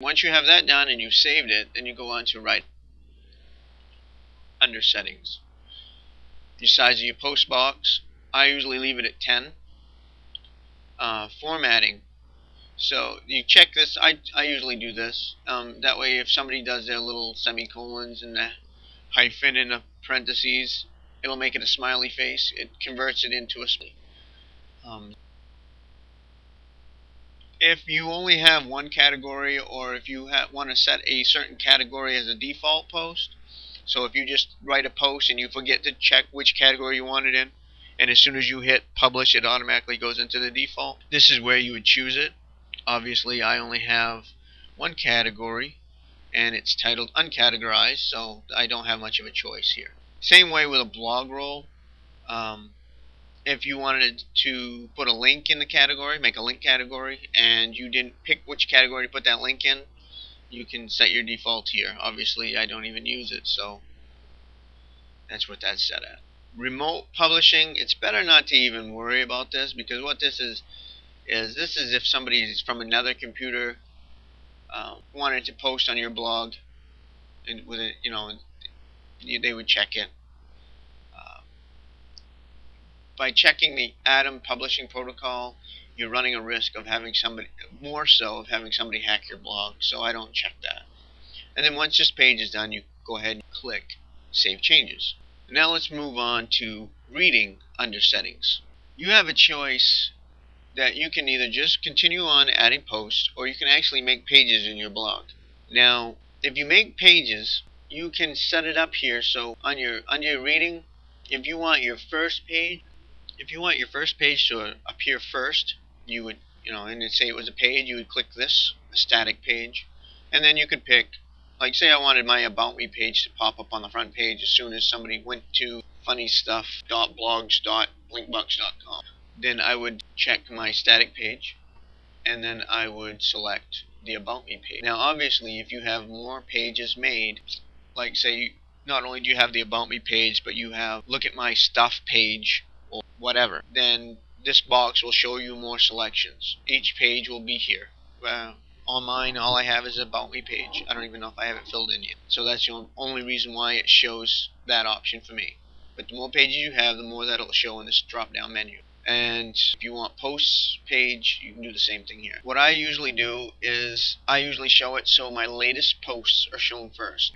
Once you have that done and you've saved it, then you go on to write under settings. Your size of your post box, I usually leave it at 10. Formatting. So you check this. I usually do this. That way, if somebody does their little semicolons and the hyphen in the parentheses, it'll make it a smiley face. It converts it into a smiley. If you only have one category, or if you want to set a certain category as a default post, so if you just write a post and you forget to check which category you want it in, and as soon as you hit publish, it automatically goes into the default, this is where you would choose it. Obviously, I only have one category, and it's titled uncategorized, so I don't have much of a choice here. Same way with a blog roll. If you wanted to put a link in the category, make a link category, and you didn't pick which category to put that link in, you can set your default here. Obviously, I don't even use it, so that's what that's set at. Remote publishing, it's better not to even worry about this, because what this is if somebody is from another computer wanted to post on your blog, and with it, they would check it. By checking the Atom publishing protocol, you're running a risk of having somebody hack your blog, so I don't check that. And then once this page is done, you go ahead and click Save Changes. Now let's move on to reading under settings. You have a choice that you can either just continue on adding posts, or you can actually make pages in your blog. Now, if you make pages, you can set it up here. So under your reading, if you want your first page to appear first, you would, and then say it was a page, you would click this, a static page, and then you could pick, like, say I wanted my About Me page to pop up on the front page as soon as somebody went to funnystuff.blogs.linksbucks.com. Then I would check my static page, and then I would select the About Me page. Now, obviously, if you have more pages made, like, say, not only do you have the About Me page, but you have Look at My Stuff page, or whatever, then this box will show you more selections. Each page will be here. On mine, all I have is About Me page. I don't even know if I have it filled in yet. So that's the only reason why it shows that option for me. But the more pages you have, the more that it'll show in this drop-down menu. And if you want posts page, you can do the same thing here. What I usually do is I usually show it so my latest posts are shown first.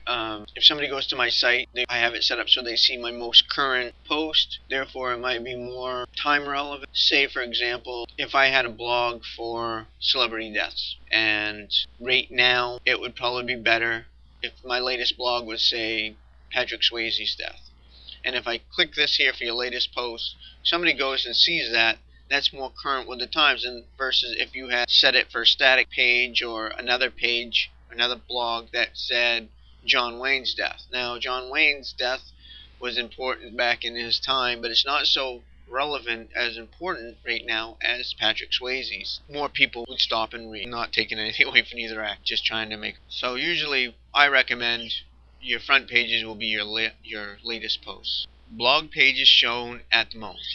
If somebody goes to my site, I have it set up so they see my most current post. Therefore, it might be more time relevant. Say, for example, if I had a blog for celebrity deaths, and right now it would probably be better if my latest blog was, say, Patrick Swayze's death. And if I click this here for your latest post, somebody goes and sees that, that's more current with the times, and versus if you had set it for a static page or another page, another blog that said John Wayne's death. Now, John Wayne's death was important back in his time, but it's not so relevant as important right now as Patrick Swayze's. More people would stop and read, not taking anything away from either act, just trying to make. So usually I recommend your front pages will be your latest posts. Blog pages shown at the most.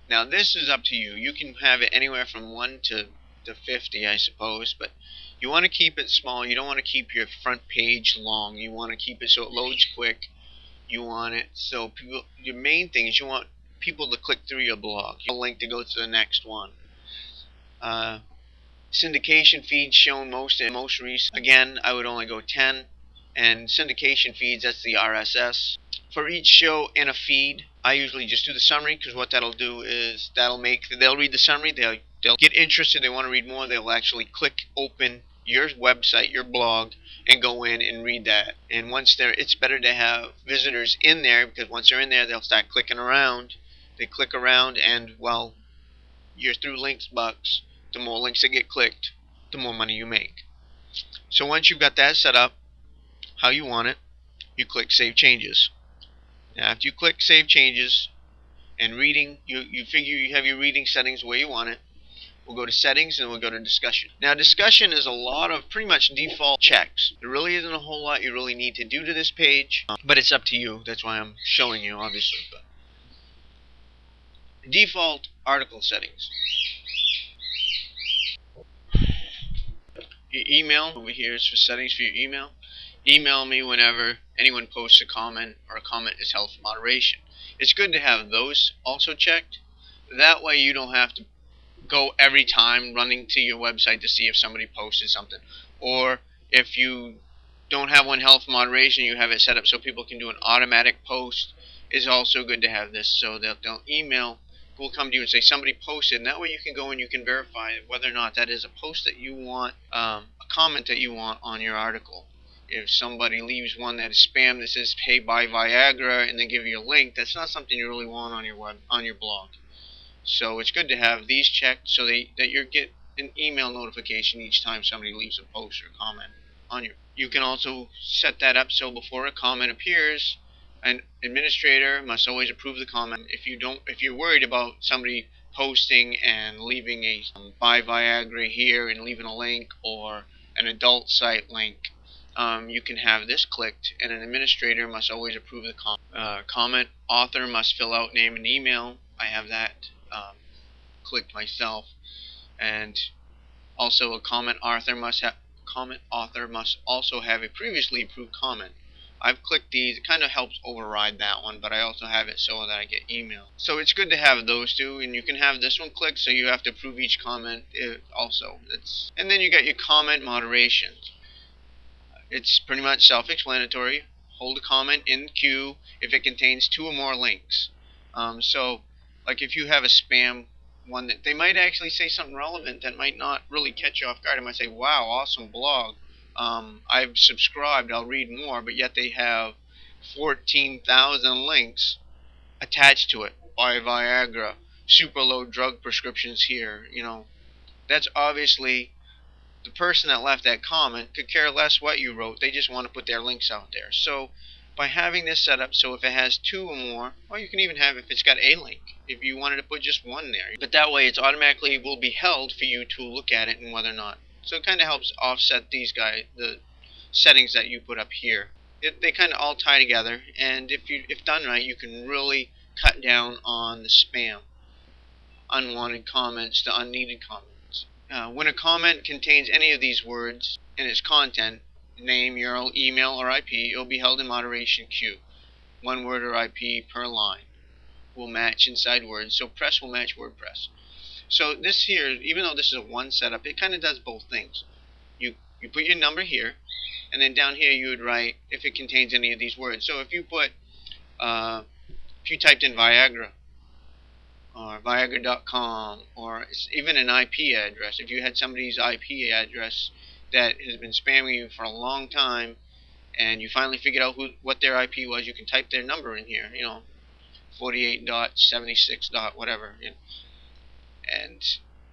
Now this is up to you. You can have it anywhere from 1 to 50, I suppose, but you want to keep it small. You don't want to keep your front page long. You want to keep it so it loads quick. You want it so people. Your main thing is you want people to click through your blog. You want a link to go to the next one. Syndication feeds shown most recent. Again, I would only go 10. And syndication feeds, that's the RSS. For each show in a feed, I usually just do the summary, because what that'll do is they'll read the summary, they'll get interested, they want to read more, they'll actually click open your website, your blog, and go in and read that. And once it's better to have visitors in there, because once they're in there, they'll start clicking around. They click around, and while you're through linksbucks, the more links that get clicked, the more money you make. So once you've got that set up how you want it, you click Save Changes. Now after you click Save Changes and reading, you figure you have your reading settings where you want it. We'll go to Settings and we'll go to Discussion. Now discussion is a lot of pretty much default checks. There really isn't a whole lot you really need to do to this page, but it's up to you. That's why I'm showing you, obviously. But default article settings. Your email over here is for settings for your email. Email me whenever anyone posts a comment or a comment is held for moderation. It's good to have those also checked. That way you don't have to go every time running to your website to see if somebody posted something. Or if you don't have one held for moderation, you have it set up so people can do an automatic post. It's also good to have this so that they'll email will come to you and say somebody posted, and that way you can go and you can verify whether or not that is a post that you want, a comment that you want on your article. If somebody leaves one that is spam that says "Hey, buy Viagra" and they give you a link, that's not something you really want on your blog. So it's good to have these checked so that you get an email notification each time somebody leaves a post or comment on your. You can also set that up so before a comment appears, an administrator must always approve the comment. If you're worried about somebody posting and leaving a buy Viagra here and leaving a link or an adult site link, you can have this clicked, and an administrator must always approve the comment. Author must fill out name and email. I have that clicked myself, and also a comment author must also have a previously approved comment. I've clicked these. It kind of helps override that one, but I also have it so that I get email. So it's good to have those two, and you can have this one clicked so you have to approve each comment also. And then you got your comment moderation. It's pretty much self-explanatory. Hold a comment in the queue if it contains 2 or more links. So, like if you have a spam one that they might actually say something relevant that might not really catch you off guard. It might say, "Wow, awesome blog. I've subscribed. I'll read more," but yet they have 14,000 links attached to it. Buy Viagra. Super low drug prescriptions here. That's obviously the person that left that comment could care less what you wrote. They just want to put their links out there. So by having this set up, so if it has 2 or more, or you can even have if it's got a link, if you wanted to put just one there. But that way it's automatically will be held for you to look at it and whether or not. So it kind of helps offset the settings that you put up here. They kind of all tie together, and if done right, you can really cut down on the spam, unwanted comments, the unneeded comments. When a comment contains any of these words in its content, name, URL, email, or IP, it will be held in moderation queue. 1 word or IP per line will match inside words, so press will match WordPress. So this here, even though this is a one setup, it kind of does both things. You put your number here, and then down here you would write if it contains any of these words. So if you typed in Viagra, or Viagra.com, or even an IP address. If you had somebody's IP address that has been spamming you for a long time, and you finally figured out what their IP was, you can type their number in here, 48.76. whatever. And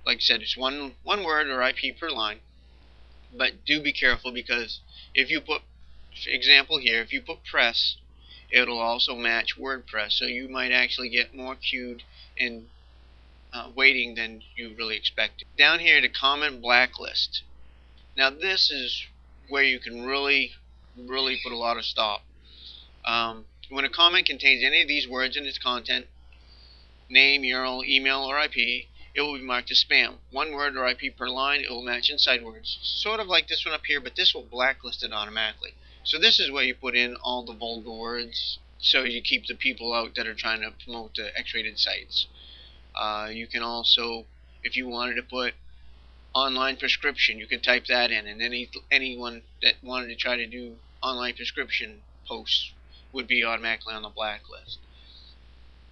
like I said, it's one word or IP per line. But do be careful, because if you put, for example here, if you put press, it'll also match WordPress, so you might actually get more queued and waiting than you really expected. Down here, the comment blacklist. Now this is where you can really put a lot of stop. When a comment contains any of these words in its content, name, URL, email, or IP, it will be marked as spam. 1 word or IP per line, it will match inside words. Sort of like this one up here, but this will blacklist it automatically. So this is where you put in all the vulgar words, so you keep the people out that are trying to promote the X-rated sites. You can also, if you wanted to put online prescription, you could type that in, and anyone that wanted to try to do online prescription posts would be automatically on the blacklist.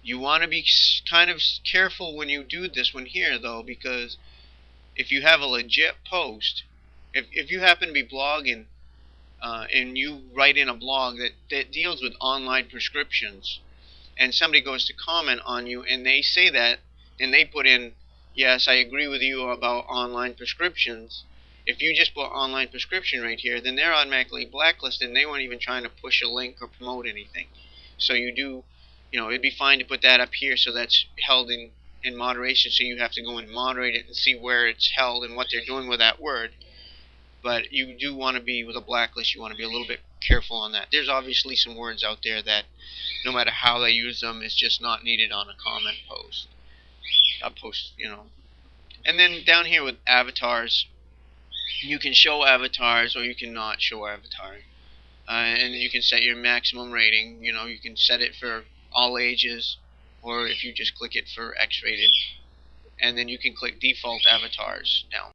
You want to be kind of careful when you do this one here, though, because if you have a legit post, if you happen to be blogging and you write in a blog that deals with online prescriptions, and somebody goes to comment on you and they say that, and they put in, "Yes, I agree with you about online prescriptions," if you just put online prescription right here, then they're automatically blacklisted and they weren't even trying to push a link or promote anything. So it'd be fine to put that up here so that's held in moderation, so you have to go and moderate it and see where it's held and what they're doing with that word. But you do want to be, with a blacklist, you want to be a little bit careful on that. There's obviously some words out there that, no matter how they use them, it's just not needed on a comment post. And then down here with avatars, You can show avatars or you can not show avatar. And then you can set your maximum rating. You know, you can set it for all ages, or if you just click it for X-rated. And then you can click default avatars down.